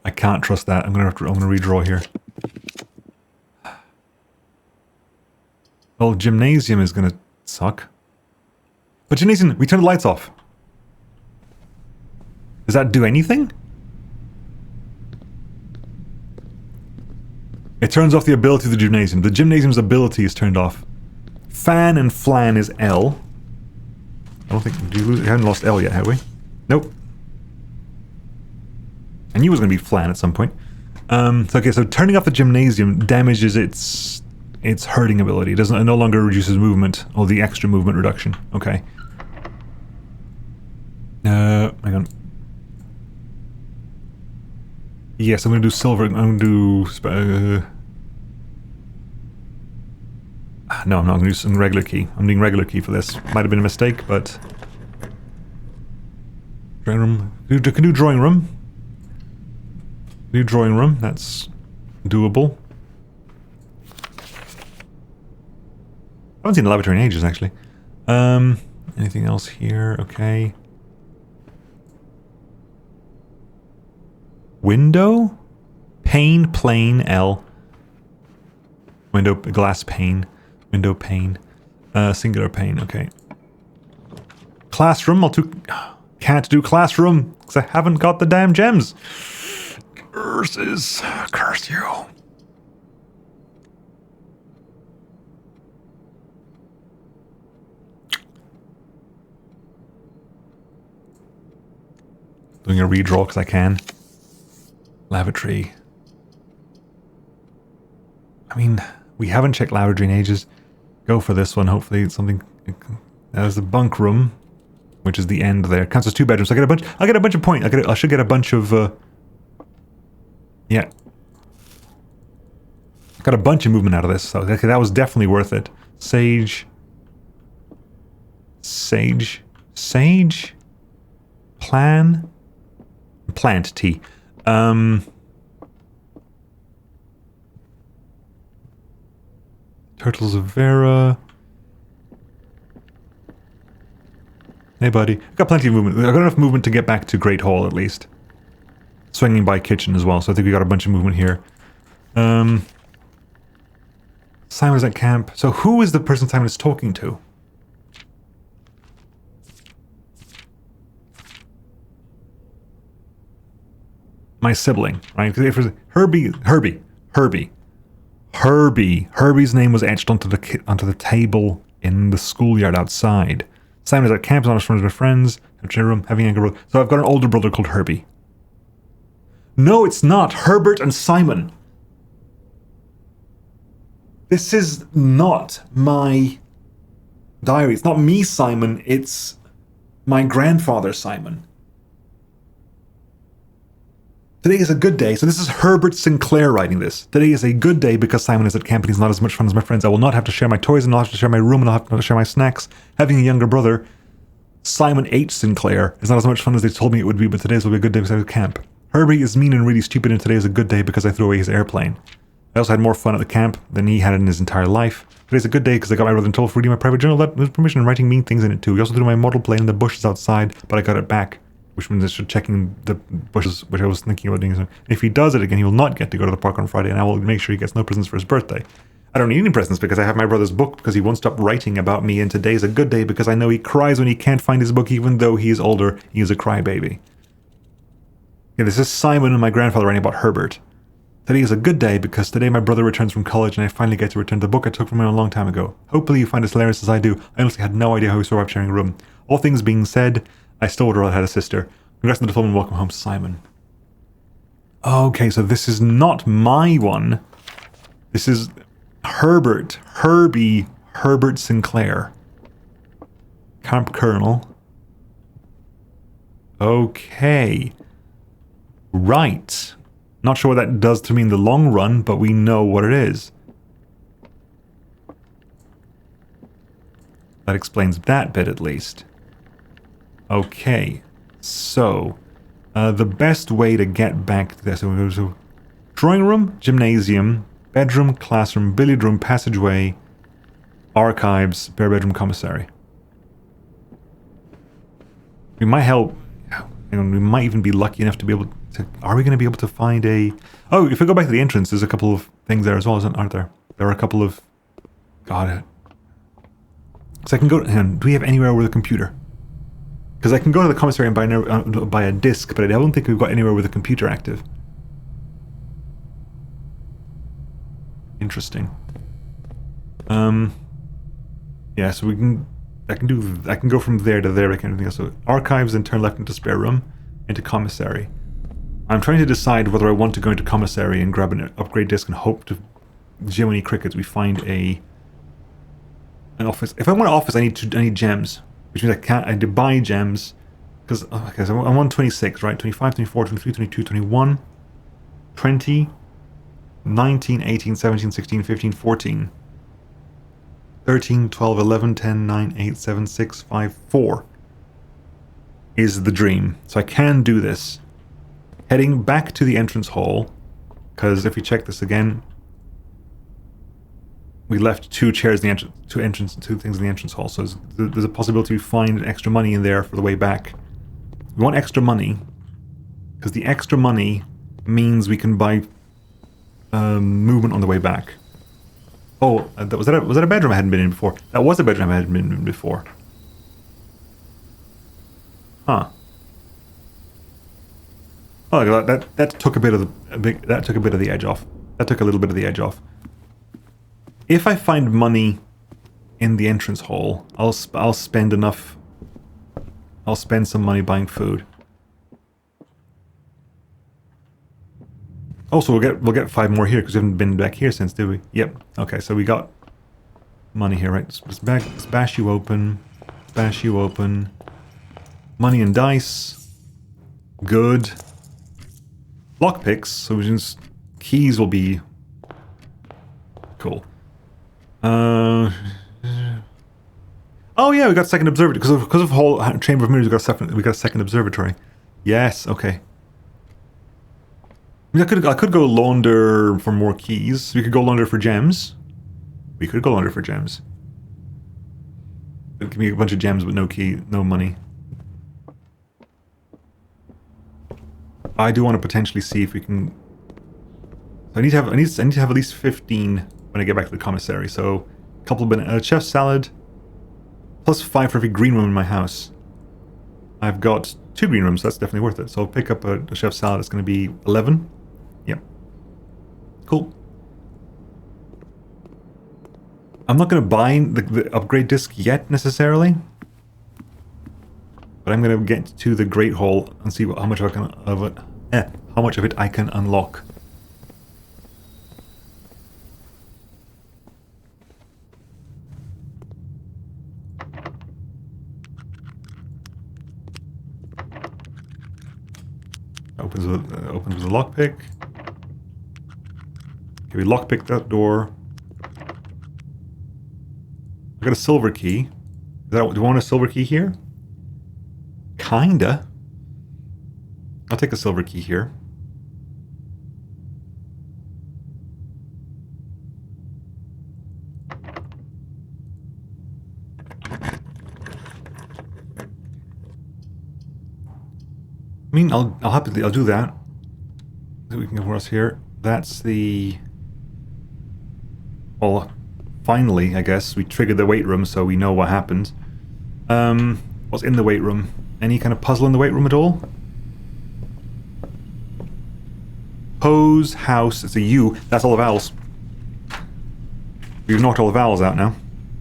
I can't trust that. I'm gonna redraw here. Well, gymnasium is gonna suck. But gymnasium, we turn the lights off. Does that do anything? It turns off the ability of the gymnasium. The gymnasium's ability is turned off. Fan and flan is L. I don't think we haven't lost L yet, have we? Nope. I knew it was going to be flan at some point. So turning off the gymnasium damages its hurting ability. It no longer reduces movement, or the extra movement reduction. Okay. Hang on. Yes, I'm going to do silver. I'm going to do... no, I'm not going to do some regular key. I'm doing regular key for this. Might have been a mistake, but... Drawing room. Can do drawing room. Do drawing room. That's doable. I haven't seen the laboratory in ages, actually. Anything else here? Okay. Window? Pane, plane, L. Window, glass pane. Window pane. Singular pane, okay. Classroom, can't do classroom, because I haven't got the damn gems. Curses. Curse you. Doing a redraw because I can. Lavatory. I mean, we haven't checked lavatory in ages. Go for this one. Hopefully it's something. There's the bunk room, which is the end there. Counts as 2 bedrooms. I get a bunch of points. I should get a bunch of. Yeah. Got a bunch of movement out of this, so okay, that was definitely worth it. Sage. Plan? Plant tea. Turtles of Vera. Hey, buddy. Got plenty of movement. I've got enough movement to get back to Great Hall, at least. Swinging by kitchen as well, so I think we got a bunch of movement here. Simon's at camp. So who is the person Simon is talking to? My sibling, right? Because if it was Herbie's name was etched onto the table in the schoolyard outside. Simon is at camp, on his friends with friends, having a younger brother. So I've got an older brother called Herbie. No, it's not. Herbert and Simon. This is not my diary. It's not me, Simon. It's my grandfather, Simon. Today is a good day. So this is Herbert Sinclair writing this. Today is a good day because Simon is at camp and he's not as much fun as my friends. I will not have to share my toys and I'll have to share my room and I'll have to share my snacks. Having a younger brother, Simon H. Sinclair, is not as much fun as they told me it would be, but today's will be a good day because I was at camp. Herbie is mean and really stupid and today is a good day because I threw away his airplane. I also had more fun at the camp than he had in his entire life. Today's a good day because I got my brother in trouble for reading my private journal with permission and writing mean things in it too. We also threw my model plane in the bushes outside, but I got it back. Which means I should checking the bushes, which I was thinking about doing. If he does it again, he will not get to go to the park on Friday, and I will make sure he gets no presents for his birthday. I don't need any presents because I have my brother's book because he won't stop writing about me, and today's a good day because I know he cries when he can't find his book, even though he is older. He is a crybaby. Yeah, this is Simon and my grandfather writing about Herbert. Today is a good day because today my brother returns from college and I finally get to return the book I took from him a long time ago. Hopefully you find it hilarious as I do. I honestly had no idea how we survived sharing a room. All things being said, I still would have had a sister. Congrats on the film and welcome home, Simon. Okay, so this is not my one. This is Herbert Sinclair. Camp Colonel. Okay. Right. Not sure what that does to me in the long run, but we know what it is. That explains that bit at least. Okay. So, the best way to get back to this, so we go to drawing room, gymnasium, bedroom, classroom, billiard room, passageway, archives, bare bedroom, commissary. We might help, and we might even be lucky enough to be able to, are we going to be able to find a, oh, if we go back to the entrance, there's a couple of things there as well, aren't there? There are a couple of, got it. So I can go, do we have anywhere with a computer? Because I can go to the commissary and buy a disc, but I don't think we've got anywhere with a computer active. Interesting. Yeah, so we can. I can go from there to there. I can do anything else. So archives and turn left into spare room, into commissary. I'm trying to decide whether I want to go into commissary and grab an upgrade disc and hope to Jiminy Crickets we find an office. If I want an office, I need gems. Which means I need to buy gems. Because, okay, so I'm on 26, right? 25, 24, 23, 22, 21, 20, 19, 18, 17, 16, 15, 14, 13, 12, 11, 10, 9, 8, 7, 6, 5, 4 is the dream. So I can do this. Heading back to the entrance hall, because if we check this again, we left two chairs in the two things in the entrance hall, so there's a possibility we find extra money in there for the way back. We want extra money, because the extra money means we can buy movement on the way back. Oh, was that a bedroom I hadn't been in before? That was a bedroom I hadn't been in before. Huh. Oh, that took a bit of the edge off. That took a little bit of the edge off. If I find money in the entrance hall, I'll spend enough. I'll spend some money buying food. Also, we'll get 5 more here because we haven't been back here since, did we? Yep. Okay, so we got money here, right? Let's bash you open. Bash you open. Money and dice. Good. Lockpicks. So keys will be cool. Oh yeah, we got second observatory because of whole Chamber of Mirrors. We got a second observatory. Yes, okay. I mean, I could go launder for more keys. We could go launder for gems. We could go launder for gems. Give me a bunch of gems with no key, no money. I do want to potentially see if we can. I need to have at least 15 when I get back to the commissary. So a couple of chef salad, plus 5 for every green room in my house. I've got 2 green rooms, so that's definitely worth it. So I'll pick up a chef salad. It's going to be 11. Yep. Cool. I'm not going to buy the upgrade disc yet necessarily, but I'm going to get to the Great Hall and see how much how much of it I can unlock. Opens with a lockpick. Okay, we lockpick that door. I got a silver key. Do you want a silver key here? Kinda. I'll take a silver key here. I mean, I'll do that. So we can go across here. That's the. Well, finally, I guess we triggered the weight room, so we know what happened. What's in the weight room? Any kind of puzzle in the weight room at all? Hose, house. It's a U. That's all the vowels. We've knocked all the vowels out now.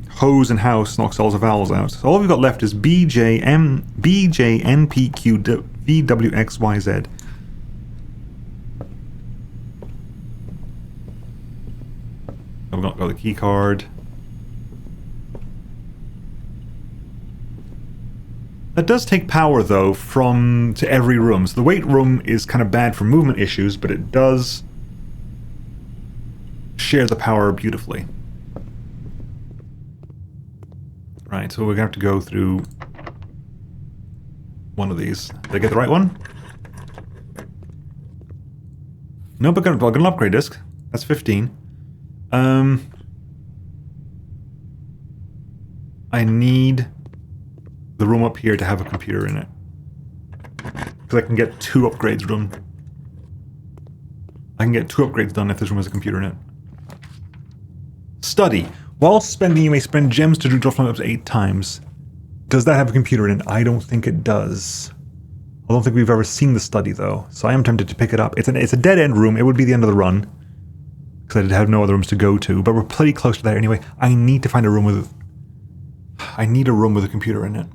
Hose and house knocks all the vowels out. So all we've got left is B, J, N, P, Q, V, W, X, Y, Z. We've got the key card. That does take power though to every room. So the weight room is kind of bad for movement issues, but it does share the power beautifully. Right, so we're gonna have to go through one of these. Did I get the right one? No, but I've got an upgrade disc. That's 15. I need the room up here to have a computer in it. Because I can get 2 upgrades done. I can get 2 upgrades done if this room has a computer in it. Study. While spending, you may spend gems to do draw from up to 8 times. Does that have a computer in it? I don't think it does. I don't think we've ever seen the study though, so I am tempted to pick it up. It's a dead end room. It would be the end of the run. Because I have no other rooms to go to, but we're pretty close to that anyway. I need to find a room with a computer in it.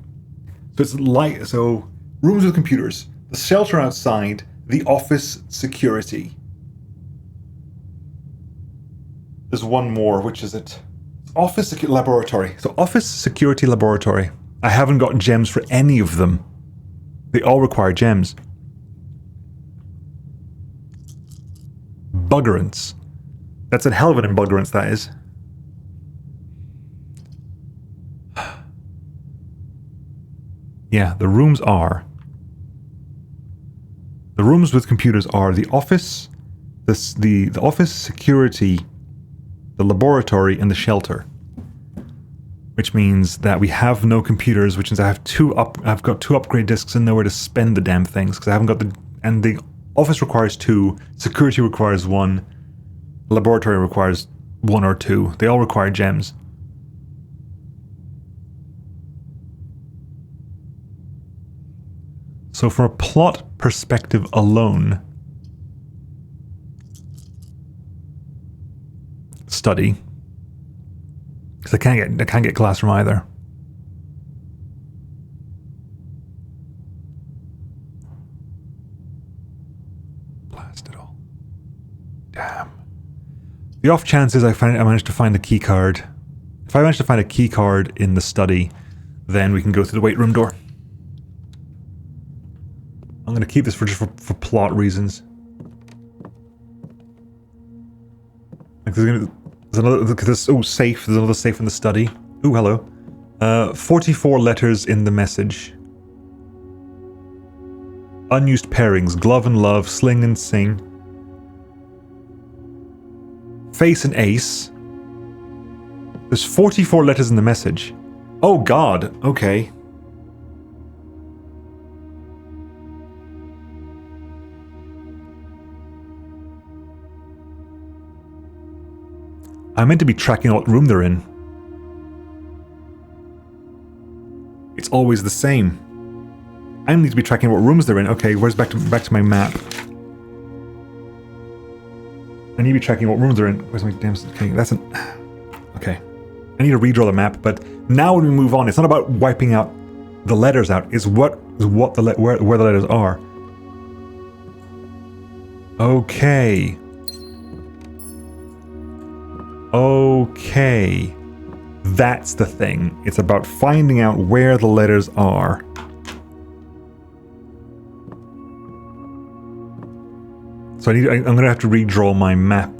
So rooms with computers. The shelter outside, the office security. There's one more, which is it? Office laboratory. So office security laboratory. I haven't gotten gems for any of them. They all require gems. Buggerance. That's a hell of an embuggerance, that is. Yeah, the rooms with computers are the office, the office security, the laboratory, and the shelter. Which means that we have no computers, which means I've got 2 upgrade discs and nowhere to spend the damn things because I haven't got and the office requires 2, security requires 1, laboratory requires 1 or 2. They all require gems. So from a plot perspective alone, study. Because I can't get classroom either. Blast it all. Damn. The off chances I managed to find the key card. If I manage to find a key card in the study, then we can go through the weight room door. I'm going to keep this for plot reasons. Like There's another, look at this, oh, safe, there's another safe in the study. Ooh, hello. 44 letters in the message. Unused pairings, glove and love, sling and sing. Face and ace. There's 44 letters in the message. Oh god, okay. I'm meant to be tracking what room they're in. It's always the same. I need to be tracking what rooms they're in. Okay, where's back to my map? I need to be tracking what rooms they're in. Where's my damn... Okay, that's an... Okay. I need to redraw the map, but now when we move on, it's not about wiping out the letters out. It's where the letters are. Okay. Okay. That's the thing. It's about finding out where the letters are. So I'm going to have to redraw my map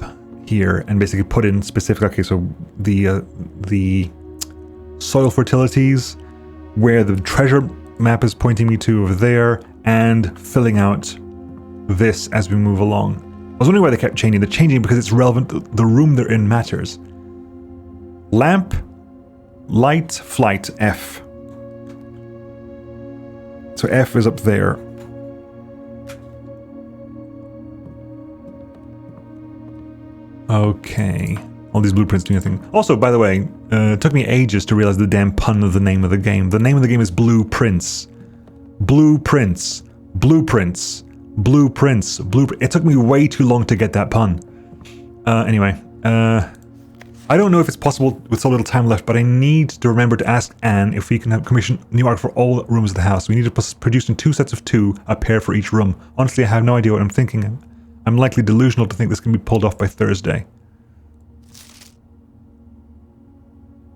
here and basically put in specific... Okay, so the soil fertilities, where the treasure map is pointing me to over there, and filling out this as we move along. I was wondering why they kept changing. They're changing because it's relevant. The room they're in matters. Lamp, light, flight, F. So F is up there. Okay. All these blueprints do nothing. Also, by the way, it took me ages to realize the damn pun of the name of the game. The name of the game is Blueprints. Blueprints. Blueprints. Blueprints. Blueprints. It took me way too long to get that pun. Anyway, I don't know if it's possible with so little time left, but I need to remember to ask Anne if we can have commission new art for all rooms of the house. We need to produce in 2 sets of 2, a pair for each room. Honestly, I have no idea what I'm thinking. I'm likely delusional to think this can be pulled off by Thursday.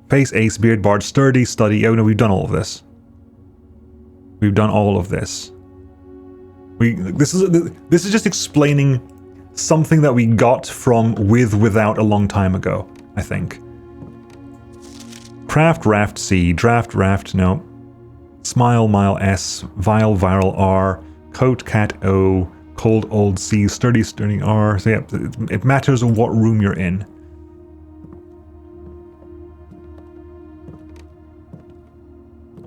Face, ace, beard, bard, sturdy, study. Oh no, we've done all of this. We've done all of this. This is just explaining something that we got from without a long time ago, I think. Craft, raft, C. Draft, raft, no. Smile, mile, S. Vile, viral, R. Coat, cat, O. Cold, old, C. Sturdy, sturdy, R. So yeah, it matters what room you're in.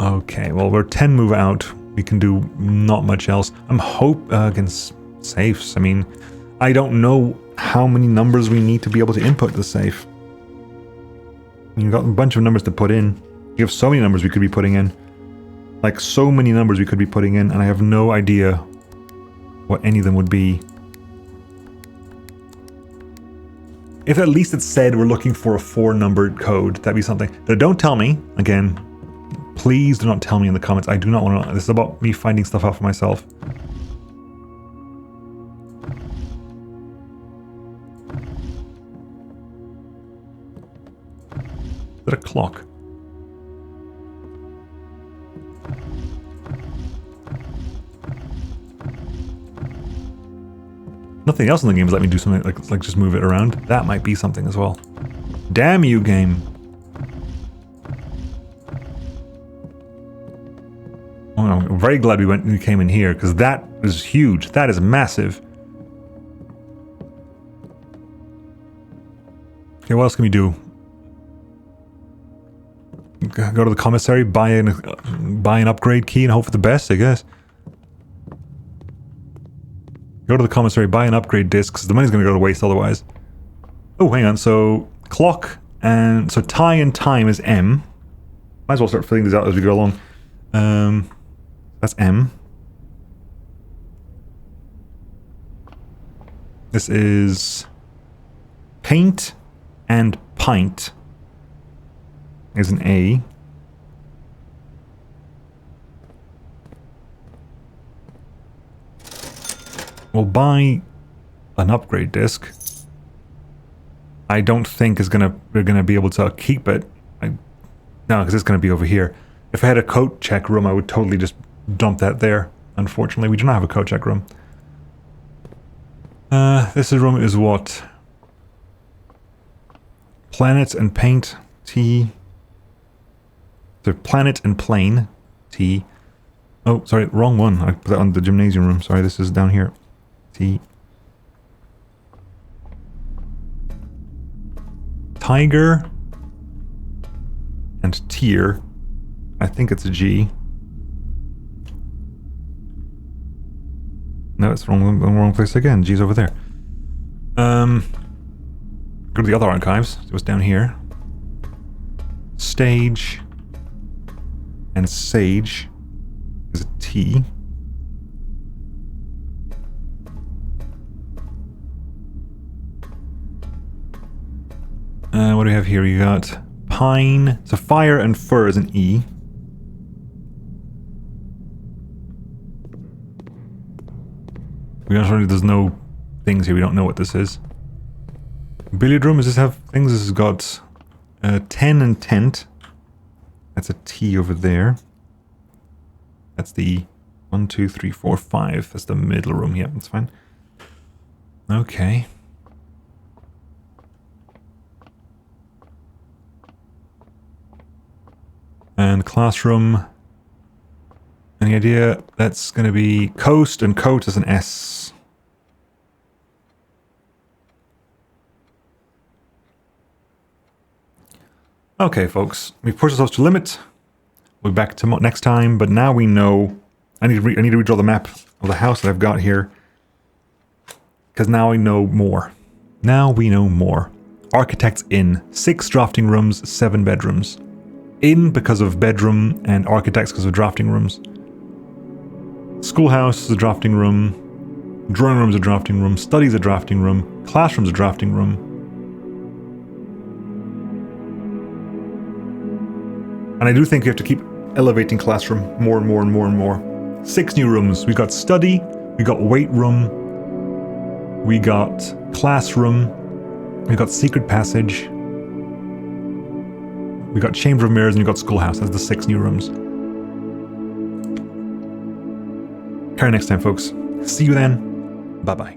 Okay, well, we're 10 move out. We can do not much else. I'm against safes. I mean, I don't know how many numbers we need to be able to input the safe. You've got a bunch of numbers to put in. You have so many numbers we could be putting in. Like, so many numbers we could be putting in, and I have no idea what any of them would be. If at least it said we're looking for a 4-numbered code, that'd be something. But don't tell me, again, please do not tell me in the comments. I do not want to know. This is about me finding stuff out for myself. Is that a clock? Nothing else in the game has let me do something like just move it around. That might be something as well. Damn you, game. Oh, I'm very glad we came in here, because that is huge. That is massive. Okay, what else can we do? Go to the commissary, buy an upgrade key and hope for the best, I guess. Go to the commissary, buy an upgrade disc, because the money's going to go to waste otherwise. Oh, hang on. So, clock and... So, tie and time is M. Might as well start filling these out as we go along. That's M. This is... Paint and pint is an A. We'll buy an upgrade disc. I don't think we're gonna be able to keep it. No, because it's gonna be over here. If I had a coat check room, I would totally just dump that there. Unfortunately, we do not have a coat check room. This room is what? Planet and paint, T. So planet and plane, T. Oh, sorry, wrong one. I put that on the gymnasium room. Sorry, this is down here. T. Tiger and tier. I think it's a G. No, it's wrong place again. G's over there. Go to the other archives. So it's down here. Stage and sage is a T. What do we have here? We got pine. So fire and fur is an E. There's no things here. We don't know what this is. Billiard room. Does this have things? This has got 10 and tent. That's a T over there. That's the 1, 2, 3, 4, 5. That's the middle room. Yeah, that's fine. Okay. And classroom. Any idea? That's going to be coast, and coat is an S. Okay, folks. We've pushed ourselves to limit. We'll be back to next time, but now we know... I need to redraw the map of the house that I've got here. Because now I know more. Now we know more. Architects in. 6 drafting rooms, 7 bedrooms. In because of bedroom, and architects because of drafting rooms. Schoolhouse is a drafting room. Drawing room is a drafting room. Study is a drafting room. Classroom is a drafting room. And I do think you have to keep elevating classroom more and more and more and more. 6 new rooms. We got study. We got weight room. We got classroom. We got secret passage. We got chamber of mirrors, and we got schoolhouse. That's the 6 new rooms. Carry next time, folks. See you then. Bye-bye.